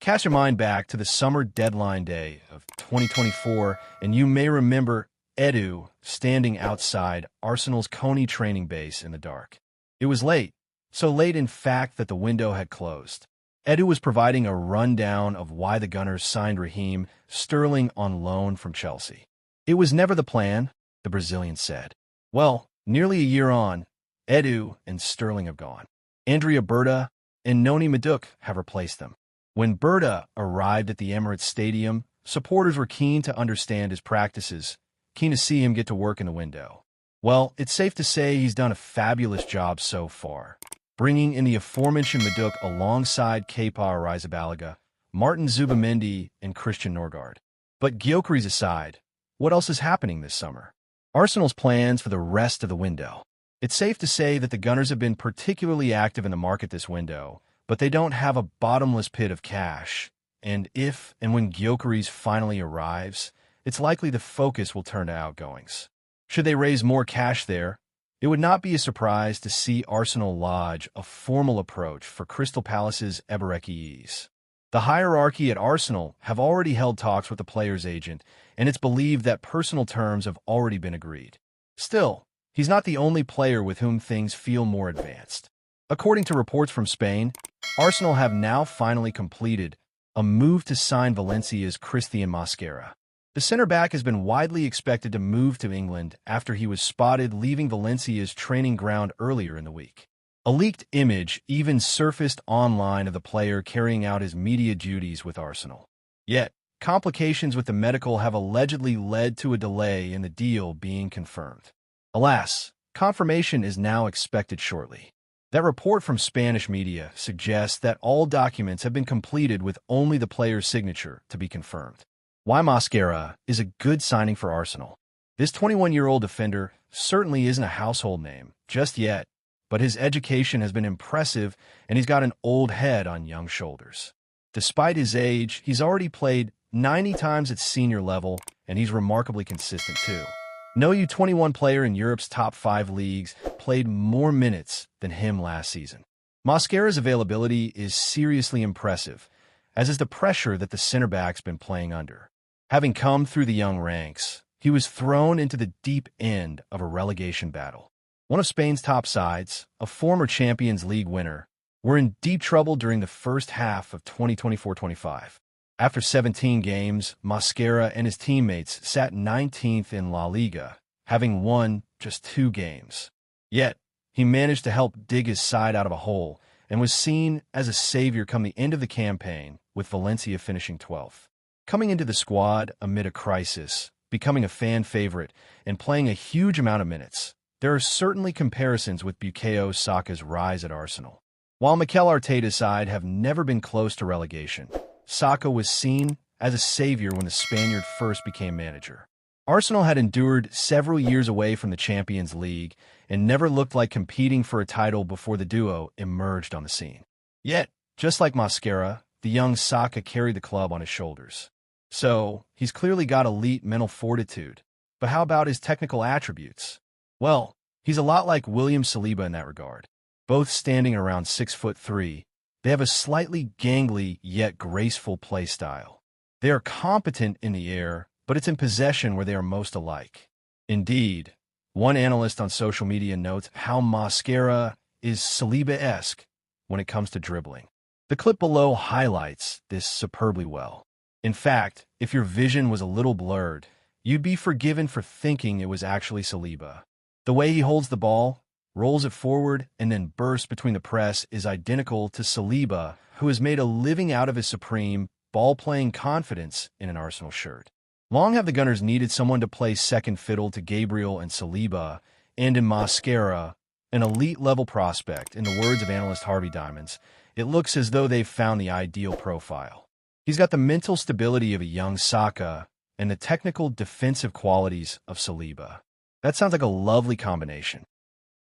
Cast your mind back to the summer deadline day of 2024, and you may remember Edu standing outside Arsenal's Coney training base in the dark. It was late, so late in fact that the window had closed. Edu was providing a rundown of why the Gunners signed Raheem Sterling on loan from Chelsea. It was never the plan, the Brazilian said. Well, nearly a year on, Edu and Sterling have gone. Andrea Berta and Noni Madueke have replaced them. When Berta arrived at the Emirates Stadium, supporters were keen to understand his practices, keen to see him get to work in the window. Well, it's safe to say he's done a fabulous job so far, bringing in the aforementioned Madueke alongside Kepa Arrizabalaga, Martin Zubimendi, and Christian Norgard. But Gyökeres aside, what else is happening this summer? Arsenal's plans for the rest of the window. It's safe to say that the Gunners have been particularly active in the market this window, but they don't have a bottomless pit of cash, and if and when Gyökeres finally arrives, it's likely the focus will turn to outgoings. Should they raise more cash there, it would not be a surprise to see Arsenal lodge a formal approach for Crystal Palace's Eberechi Eze. The hierarchy at Arsenal have already held talks with the player's agent, and it's believed that personal terms have already been agreed. Still, he's not the only player with whom things feel more advanced. According to reports from Spain, Arsenal have now finally completed a move to sign Valencia's Christian Mosquera. The center-back has been widely expected to move to England after he was spotted leaving Valencia's training ground earlier in the week. A leaked image even surfaced online of the player carrying out his media duties with Arsenal. Yet, complications with the medical have allegedly led to a delay in the deal being confirmed. Alas, confirmation is now expected shortly. That report from Spanish media suggests that all documents have been completed with only the player's signature to be confirmed. Why Mosquera is a good signing for Arsenal. This 21-year-old defender certainly isn't a household name just yet, but his education has been impressive and he's got an old head on young shoulders. Despite his age, he's already played 90 times at senior level, and he's remarkably consistent too. No U21 player in Europe's top 5 leagues played more minutes than him last season. Mosquera's availability is seriously impressive, as is the pressure that the center-back's been playing under. Having come through the young ranks, he was thrown into the deep end of a relegation battle. One of Spain's top sides, a former Champions League winner, were in deep trouble during the first half of 2024-25. After 17 games, Mosquera and his teammates sat 19th in La Liga, having won just 2 games. Yet, he managed to help dig his side out of a hole and was seen as a savior come the end of the campaign, with Valencia finishing 12th. Coming into the squad amid a crisis, becoming a fan favorite, and playing a huge amount of minutes, there are certainly comparisons with Bukayo Saka's rise at Arsenal. While Mikel Arteta's side have never been close to relegation, Saka was seen as a savior when the Spaniard first became manager. Arsenal had endured several years away from the Champions League and never looked like competing for a title before the duo emerged on the scene. Yet, just like Mosquera, the young Saka carried the club on his shoulders. So, he's clearly got elite mental fortitude. But how about his technical attributes? Well, he's a lot like William Saliba in that regard. Both standing around 6'3", they have a slightly gangly yet graceful play style. They are competent in the air, but it's in possession where they are most alike. Indeed, one analyst on social media notes how Mosquera is Saliba-esque when it comes to dribbling. The clip below highlights this superbly well. In fact, if your vision was a little blurred, you'd be forgiven for thinking it was actually Saliba. The way he holds the ball, rolls it forward, and then bursts between the press is identical to Saliba, who has made a living out of his supreme, ball-playing confidence in an Arsenal shirt. Long have the Gunners needed someone to play second fiddle to Gabriel and Saliba, and in Mosquera, an elite-level prospect, in the words of analyst Harvey Diamonds, it looks as though they've found the ideal profile. He's got the mental stability of a young Saka and the technical defensive qualities of Saliba. That sounds like a lovely combination.